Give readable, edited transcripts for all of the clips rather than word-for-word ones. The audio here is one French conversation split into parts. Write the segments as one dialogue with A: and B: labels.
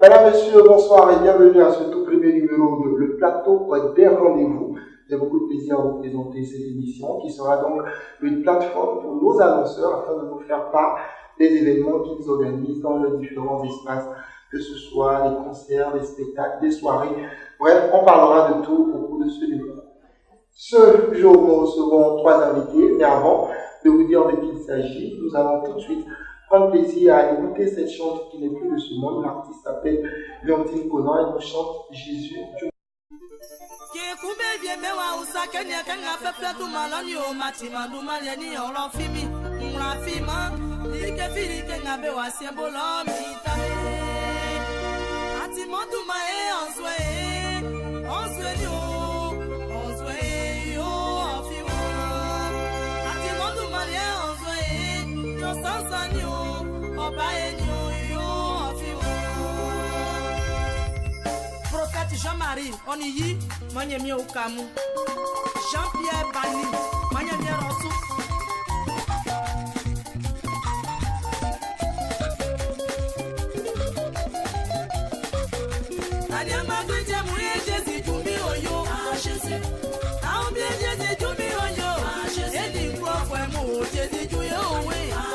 A: Madame, Monsieur, bonsoir et bienvenue à ce tout premier numéro de Le Plateau des Rendez-vous. J'ai beaucoup de plaisir à vous présenter cette émission qui sera donc une plateforme pour nos annonceurs afin de vous faire part des événements qu'ils organisent dans les différents espaces, que ce soit les concerts, les spectacles, les soirées. Bref, on parlera de tout au cours de ce numéro. Ce jour, nous recevons 3 invités, mais avant de vous dire de qui il s'agit, nous allons tout de suite prendre plaisir à écouter cette chante qui n'est plus de ce monde. L'artiste s'appelle Leontine Conan et nous chante Jésus.
B: Prophète Jean-Marie, on y y, Manyemi Okamu. Jean-Pierre Bani, Manyemi Rossou. Aliama Grinja Mouye Jésus, Jumi Oyo, Jésus. Aoubie Jésus, Jumi Oyo, Jésus, Prophète Jésus, Juyo,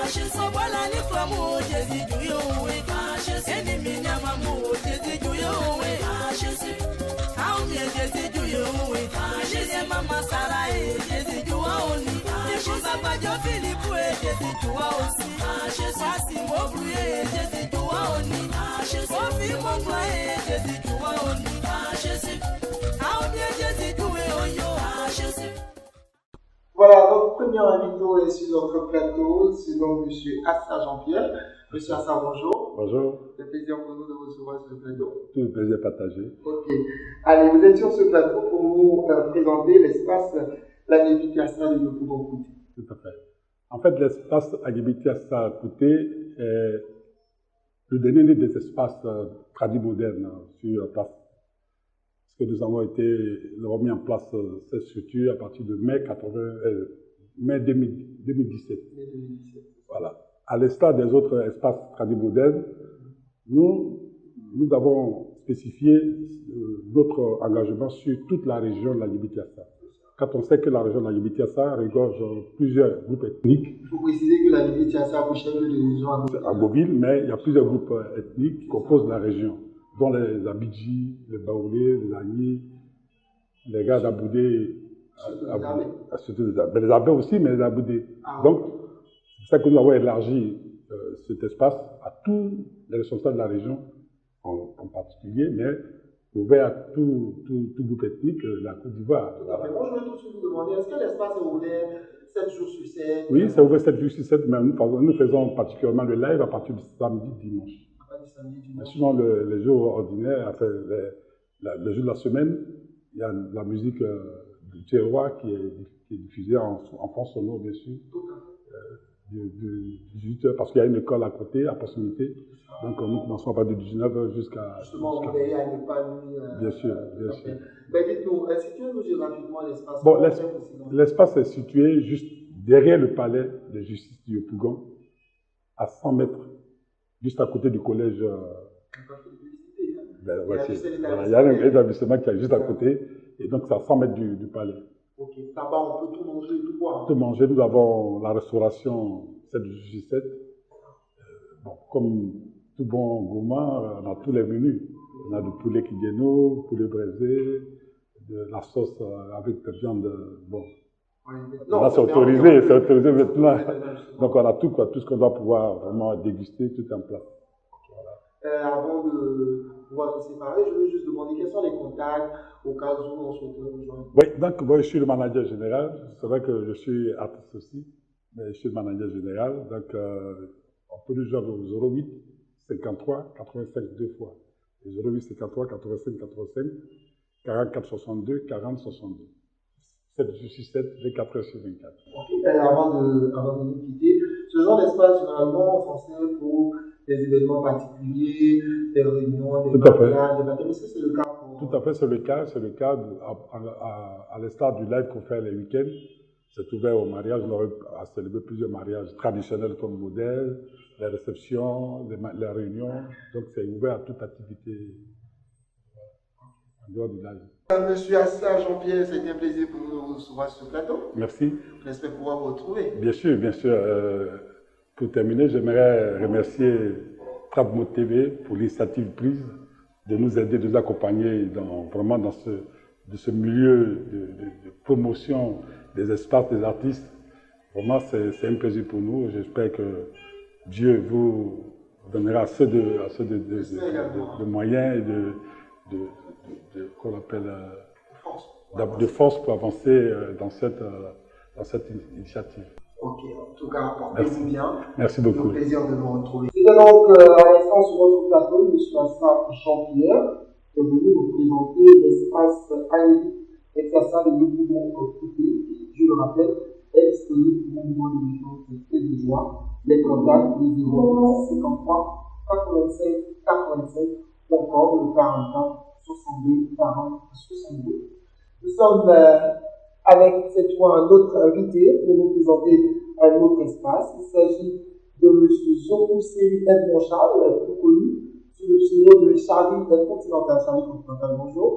B: Jésus. Voilà les femmes, Jésus, Juyo, Jésus. Ennemi Nyamamu, Jésus, Juyo, Jésus. Aoubie Jésus, Juyo, Jésus, Maman Sarah, Jésus, Juwa Oni. Jésus, Papa Jo Philippe, Jésus, Juwa aussi. Jésus, Asi Mobruye, Jésus, Juwa Oni. Jésus, Ofi Mobruye, Jésus, Juwa Oni. Jésus. Aoubie Jésus, Juyo, Jésus.
A: Voilà, notre premier invité est sur notre plateau, c'est donc M. Assa Jean-Pierre. M. Assa, bonjour.
C: Bonjour.
A: C'est un plaisir pour nous de vous recevoir sur le plateau.
C: Tout le plaisir partagé.
A: Ok. Allez, vous êtes sur ce plateau pour nous présenter l'espace Lagébiti Assa de Yopougon-Kouté.
C: Tout à fait. En fait, l'espace Lagébiti Assa Kouté est le dernier des espaces tradis modernes sur place. Parce que nous avons remis en place cette structure à partir de mai 2017. Voilà. À l'instar des autres espaces tradis modernes, nous avons spécifié notre engagement sur toute la région de Lagébiti Assa. Quand on sait que la région de Lagébiti Assa regorge plusieurs groupes ethniques.
A: Il faut préciser que Lagébiti Assa a chef de région
C: à Boville, mais il y a plusieurs groupes ethniques qui composent la région, dont les Abidji, les Baoulé, les Agni, les gars d'Aboudé, les Abé aussi, mais les Aboudé. Donc, c'est ça que nous avons élargi cet espace à tous les responsables de la région en particulier, mais ouvert à tout groupe ethnique de la Côte d'Ivoire.
A: Tout à fait. Moi, je veux tout de suite vous demander, est-ce que l'espace est ouvert 7 jours sur 7?
C: Oui, c'est ouvert 7 jours sur 7, mais nous faisons particulièrement le live à partir du samedi, dimanche.
A: À partir du samedi, dimanche.
C: Mais sinon, les jours ordinaires, enfin, les jours de la semaine, il y a la musique du terroir qui est diffusée en fond sonore, bien sûr.
A: Tout à fait.
C: De 18h, parce qu'il y a une école à côté, à proximité. Donc nous commençons à partir de 19h jusqu'à...
A: Justement, vous veillez à ne pas nuire.
C: Bien sûr, bien sûr.
A: Ben, dites-nous, situez-nous géographiquement l'espace.
C: Bon, l'espace est situé juste derrière le palais de justice du Yopougon, à 100 mètres, juste à côté du collège. Il y a un établissement qui est juste à côté, et donc c'est à 100 mètres du palais.
A: Ok, là-bas on peut tout manger et tout boire.
C: Tout manger, nous avons la restauration 7 jours 7. Bon, comme tout bon gourmand, on a tous les menus. On a du poulet kigeno, poulet braisé, de la sauce avec de viande. Bon. Là, c'est autorisé maintenant. Donc on a tout, quoi, tout ce qu'on doit pouvoir vraiment déguster, tout en place.
A: Avant de pouvoir se séparer, je veux juste demander quels sont les contacts au cas où on souhaite rejoindre.
C: Oui, donc moi je suis le manager général. C'est vrai que je suis artiste aussi, mais je suis le manager général. Donc on peut nous joindre au 08 53 85 deux fois. 08 53 85 85 44 62 40 62. 7 sur 7, 24 heures sur 24.
A: Ok, avant de nous quitter, ce genre d'espace généralement censé pour des événements particuliers, des réunions, des mariages, des baptêmes. Est-ce que c'est le cas pour...
C: Tout à fait, c'est le cas. C'est le cas à l'instar du live qu'on fait les week-ends. c'est ouvert au mariage. On aurait à célébrer plusieurs mariages traditionnels comme modèle, les réceptions, les réunions. Donc c'est ouvert à toute activité en dehors du village.
A: Monsieur Assa Jean-Pierre, c'était un plaisir pour nous de recevoir sur ce plateau.
C: Merci.
A: J'espère pouvoir vous retrouver.
C: Bien sûr, bien sûr. Pour terminer, j'aimerais remercier Travmo TV pour l'initiative prise de nous aider, de nous accompagner vraiment dans ce milieu de promotion des espaces des artistes. Vraiment, c'est un plaisir pour nous. J'espère que Dieu vous donnera assez de moyens et qu'on appelle de force pour avancer dans cette initiative.
A: Ok, en tout cas, portez-vous bien.
C: Merci beaucoup.
A: C'est un plaisir de vous retrouver. C'était donc à l'instant sur votre plateau, M. Assa Jean-Pierre, qui est venu vous présenter l'espace ANI. Et ça, les mouvements occupés, je le rappelle, est disponible pour le mouvement de l'échange et de joie. Les contacts, les 053 85 85 ou encore le 44 62 40 62. Nous sommes avec cette fois un autre invité pour nous présenter un autre espace. Il s'agit de M. Zokousséri Edmond Charles, plus connu sous le pseudo de Charlie Continental. Charlie Continental, bonjour.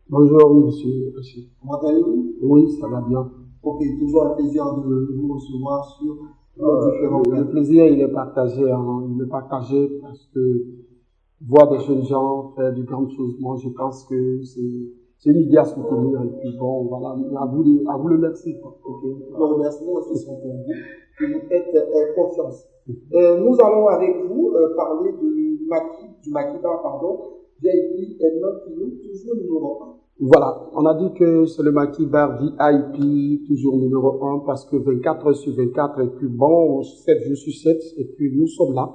D: Bonjour, monsieur.
A: Comment allez-vous?
D: Oui, ça va bien.
A: Ok, toujours un plaisir de vous recevoir sur différents plateaux.
D: Le plaisir, il est partagé. Il est partagé parce que voir des jeunes gens faire de grandes choses, moi, je pense que c'est une idée à soutenir. Et puis bon, voilà, à vous le merci.
A: Ok, le remerciement aussi sont pour vous, que vous faites confiance. Nous allons avec vous parler du Maquis Bar, VIP Nakino, toujours numéro 1.
D: Voilà, on a dit que c'est le Maquis Bar VIP, toujours numéro 1, parce que 24 heures sur 24, et puis bon, 7 jours sur 7, et puis nous sommes là.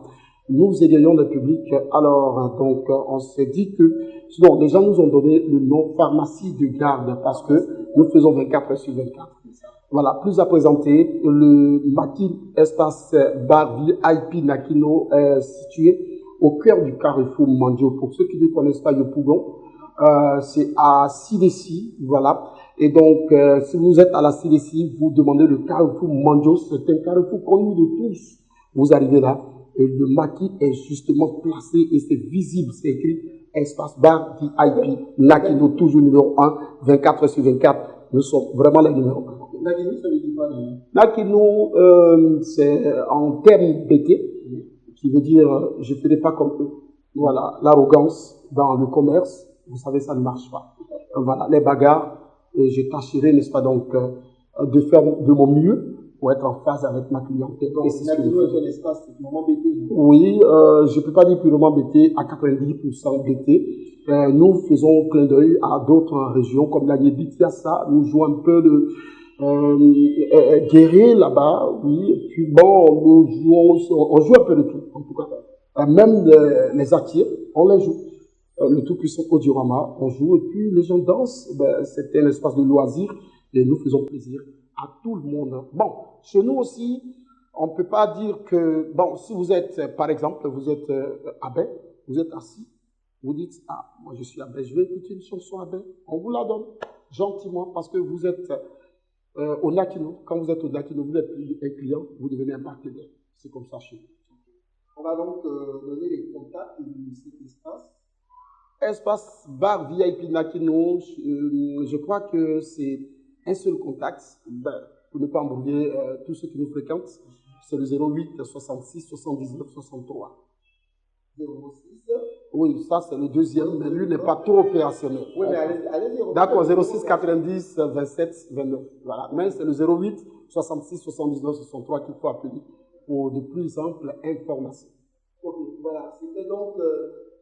D: Nous aiderions le public. Alors, donc, on s'est dit que, sinon, les gens nous ont donné le nom pharmacie de garde, parce que nous faisons 24 heures sur 24. Voilà, plus à présenter, le Maquis Espace Bar VIP Nakino est situé au cœur du carrefour Mandio. Pour ceux qui ne connaissent pas Yopougon, c'est à CDC, voilà. Et donc, si vous êtes à la CDC, vous demandez le carrefour Mandio, c'est un carrefour connu de tous. Vous arrivez là, et le Maquis est justement placé et c'est visible, c'est écrit Espace Bar VIP Nakino, toujours numéro 1, 24 sur 24. Nous sommes vraiment les numéros 1.
A: Nakino, ça veut dire quoi?
D: Nakino, c'est en termes BT, qui veut dire je ne ferai pas comme eux. Voilà, l'arrogance dans le commerce, vous savez, ça ne marche pas. Voilà, les bagarres, et je tâcherai, n'est-ce pas, donc, de faire de mon mieux pour être en phase avec ma clientèle.
A: Donc, Nakino est un espace purement BT.
D: Oui, je ne peux pas dire purement BT, à 90% BT. Nous faisons clin d'œil à d'autres régions, comme la Yébitiassa, nous jouons un peu de Guéret là-bas, oui, et puis bon, on joue un peu de tout, en tout cas. Même les Atiers, on les joue. Le tout-puissant Audiorama, on joue, et puis les gens dansent, c'était un espace de loisirs, et nous faisons plaisir à tout le monde. Bon, chez nous aussi, on ne peut pas dire que, bon, si vous êtes, par exemple, vous êtes abbé, vous êtes assis, vous dites, ah, moi je suis abbé, je vais écouter une chanson abbé, on vous la donne, gentiment, parce que vous êtes au Nakino. Quand vous êtes au Nakino, vous êtes un client, vous devenez un partenaire. C'est comme ça chez nous.
A: On va donc donner les contacts de cet espace.
D: Espace Bar VIP Nakino, je crois que c'est un seul contact, pour ne pas embrouiller tous ceux qui nous fréquentent, c'est le 08 66 79 63.
A: 06.
D: Oui, ça c'est le deuxième, mais lui n'est pas trop opérationnel.
A: Oui, mais allez-y.
D: D'accord, 06 90 27 29. Voilà, mais c'est le 08 66 79 63 qu'il faut appeler pour de plus amples informations.
A: Ok, voilà, c'était donc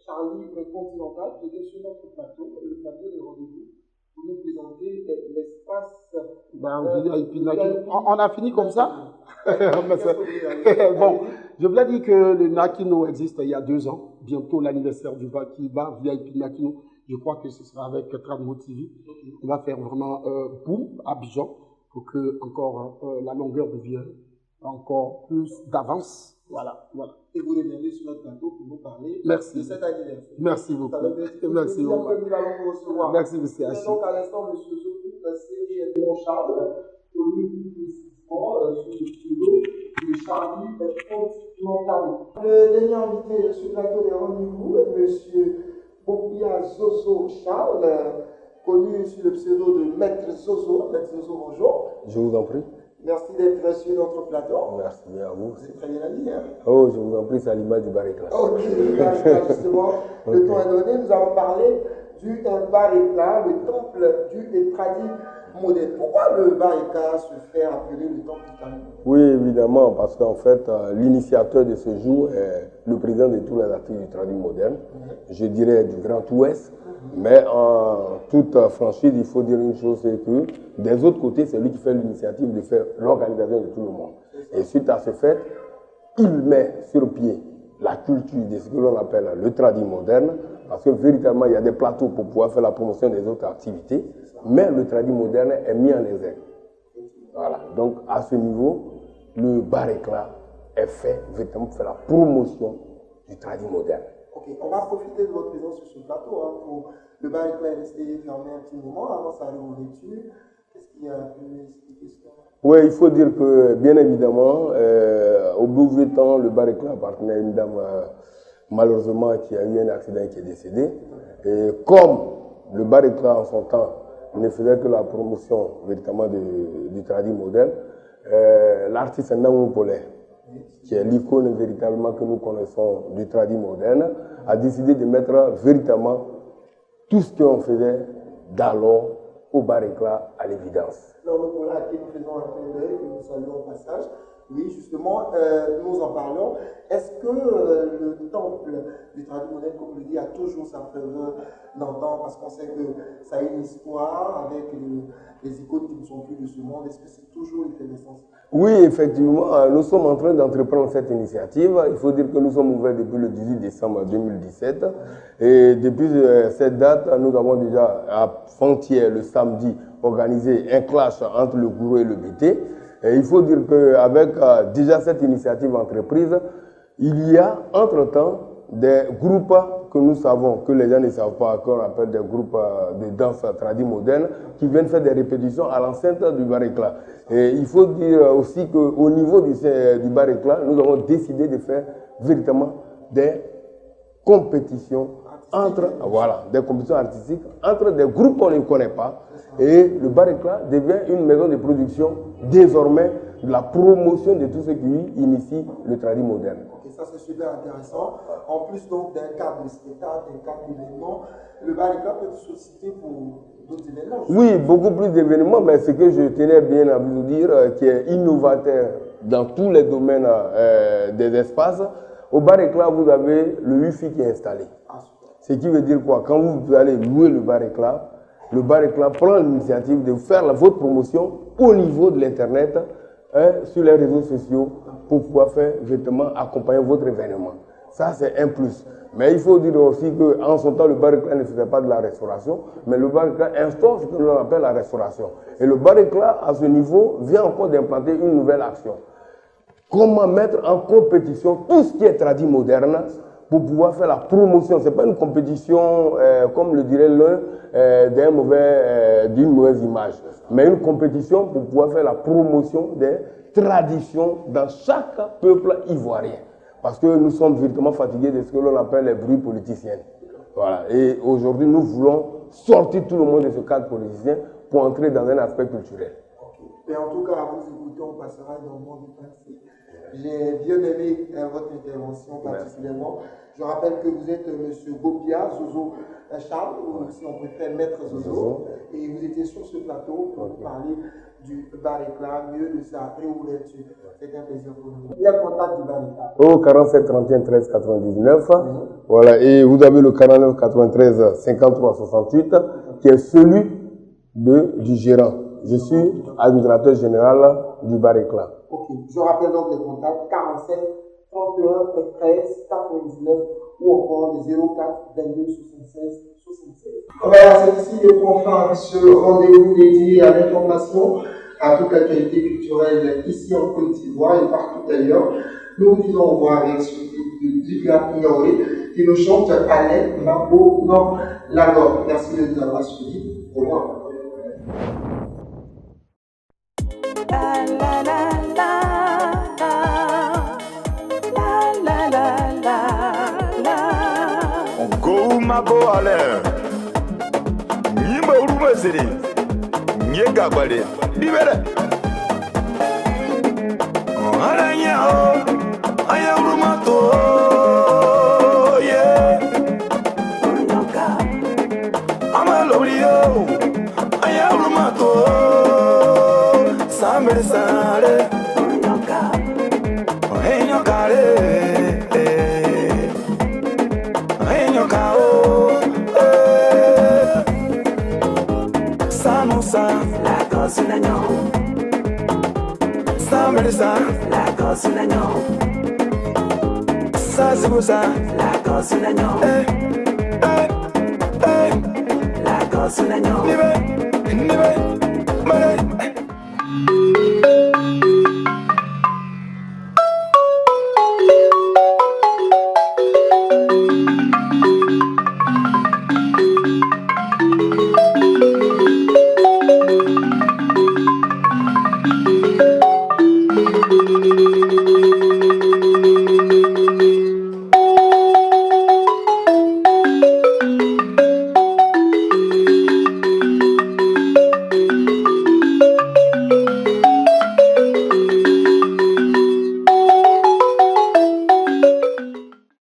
A: Charlie Continental qui était sur notre plateau, le plateau de rendez-vous, pour nous présenter l'espace.
D: On a fini comme ça. Bon, je voulais dire que le Nakino existe il y a 2 ans, bientôt l'anniversaire du Maquis Bar VIP Nakino. Je crois que ce sera avec Travmo TV. On va faire vraiment boum à Abidjan pour que encore la longueur devienne encore plus d'avance. Voilà.
A: Et vous reviendrez sur notre plateau pour nous parler de cet anniversaire.
D: Merci beaucoup.
A: Merci beaucoup.
D: Merci, monsieur Hachi.
A: Donc à l'instant, M. Zokousséri Edmond Charles, connu Charlie Montali. Le dernier invité sur le plateau des rendez-vous est M. Bopia Zozo Charles, connu sous le pseudo de Maître Zozo. Maître Zozo, bonjour.
E: Je vous en prie.
A: Merci d'être sur notre plateau.
E: Merci bien à vous.
A: C'est très bien dit, hein?
E: Oh, je vous en prie, c'est à l'image du bar éclat.
A: Ok, justement, le temps est donné. Nous allons parler du bar éclat, le temple du tradit moderne. Pourquoi le bar éclat se fait appeler le temple du tradit moderne?
E: Oui, évidemment, parce qu'en fait, l'initiateur de ce jour est le président de tous les artistes du tradit moderne, je dirais du Grand Ouest. Mais en toute franchise, il faut dire une chose, c'est que des autres côtés, c'est lui qui fait l'initiative de faire l'organisation de tout le monde. Et suite à ce fait, il met sur pied la culture de ce que l'on appelle le tradit moderne, parce que véritablement, il y a des plateaux pour pouvoir faire la promotion des autres activités, mais le tradit moderne est mis en exergue. Voilà. Donc, à ce niveau, le bar éclat est fait véritablement pour faire la promotion du tradit moderne.
A: Ok, on va profiter de votre présence sur ce plateau. Hein, pour le bar éclat est resté fermé un petit moment avant sa réouverture. Qu'est-ce qu'il y a pu expliquer ça?
E: Oui, il faut dire que, bien évidemment, au bout du temps, le bar éclat appartenait à une dame, malheureusement, qui a eu un accident et qui est décédée. Et comme le bar éclat, en son temps, ne faisait que la promotion, véritablement, du tradit moderne, l'artiste Ndamou Polé, qui est l'icône véritablement que nous connaissons du tradit moderne, a décidé de mettre véritablement tout ce qu'on faisait d'alors au bar éclat à l'évidence.
A: Alors, donc voilà, à qui nous faisons un clin d'œil, que nous saluons au passage. Oui, justement, nous en parlons. Est-ce que le temple du tradit moderne, comme je le dis, a toujours sa faveur d'antan, parce qu'on sait que ça a une histoire avec les icônes qui ne sont plus de ce monde? Est-ce que c'est toujours l'effervescence?
E: Oui, effectivement, nous sommes en train d'entreprendre cette initiative. Il faut dire que nous sommes ouverts depuis le 18 décembre 2017. Et depuis cette date, nous avons déjà, avant-hier, le samedi, organisé un clash entre le gourou et le BT. Et il faut dire qu'avec déjà cette initiative entreprise, il y a entre-temps des groupes que nous savons, que les gens ne savent pas, qu'on appelle des groupes de danse tradit moderne, qui viennent faire des répétitions à l'enceinte du bar éclat. Et il faut dire aussi qu'au niveau du bar éclat, nous avons décidé de faire véritablement des compétitions des compétitions artistiques entre des groupes qu'on ne connaît pas. Et le bar éclat devient une maison de production désormais de la promotion de tout ce qui initie le tradit moderne.
A: Ok, ça c'est super intéressant. En plus donc d'un cadre de spectacle, d'un cadre d'événement, le bar éclat peut se solliciter pour d'autres événements.
E: Oui, beaucoup plus d'événements, mais ce que je tenais bien à vous dire, qui est innovateur dans tous les domaines des espaces, au bar éclat, vous avez le Wi-Fi qui est installé. Ce qui veut dire quoi? Quand vous allez louer le bar éclat prend l'initiative de faire votre promotion au niveau de l'Internet, sur les réseaux sociaux, pour pouvoir faire véritablement accompagner votre événement. Ça, c'est un plus. Mais il faut dire aussi qu'en son temps, le bar éclat ne faisait pas de la restauration, mais le bar éclat instaure ce que l'on appelle la restauration. Et le bar éclat, à ce niveau, vient encore d'implanter une nouvelle action. Comment mettre en compétition tout ce qui est tradit moderne pour pouvoir faire la promotion. Ce n'est pas une compétition, comme le dirait l'un, d'une mauvaise image, mais une compétition pour pouvoir faire la promotion des traditions dans chaque peuple ivoirien. Parce que nous sommes véritablement fatigués de ce que l'on appelle les bruits politiciens. Voilà. Et aujourd'hui, nous voulons sortir tout le monde de ce cadre politicien pour entrer dans un aspect culturel.
A: Et en tout cas, à vous écouter, on passera dans le monde du passé. J'ai bien aimé votre intervention particulièrement. Je rappelle que vous êtes M. Bopia Zozo Charles, ou si on préfère Maître Zozo, et vous étiez sur ce plateau pour nous parler du bar éclat, mieux de sa réouverture. C'est un plaisir pour nous. Il y a le contact du bar éclat.
E: Au 47 31 13 99, voilà, et vous avez le 49 93 53 68, qui est celui du gérant. Je suis administrateur général du bar éclat.
A: Ok, je rappelle donc les contacts 47 31 13 99 ou encore les 04 22 76 76. Voilà, c'est ici que prend fin ce rendez-vous dédié à l'information, à toute l'actualité culturelle ici en Côte d'Ivoire et partout ailleurs. Nous vous disons au revoir avec ce titre de Dibla Ignoré qui nous chante Alec Mabo non Lagor. Merci de nous avoir suivis. Au revoir.
B: La la la la la.
F: Abo Alain Nyimba Uruma Siri Nyega Bale Libere Aranya Aya Uruma To Yeah Amalobrio Aya Uruma To Sambe Sare Enyokare Enyokao Samusa La Cosinagno Samerisa La Cosinagno Sazibusa La Cosinagno La Cosinagno Nibe Mare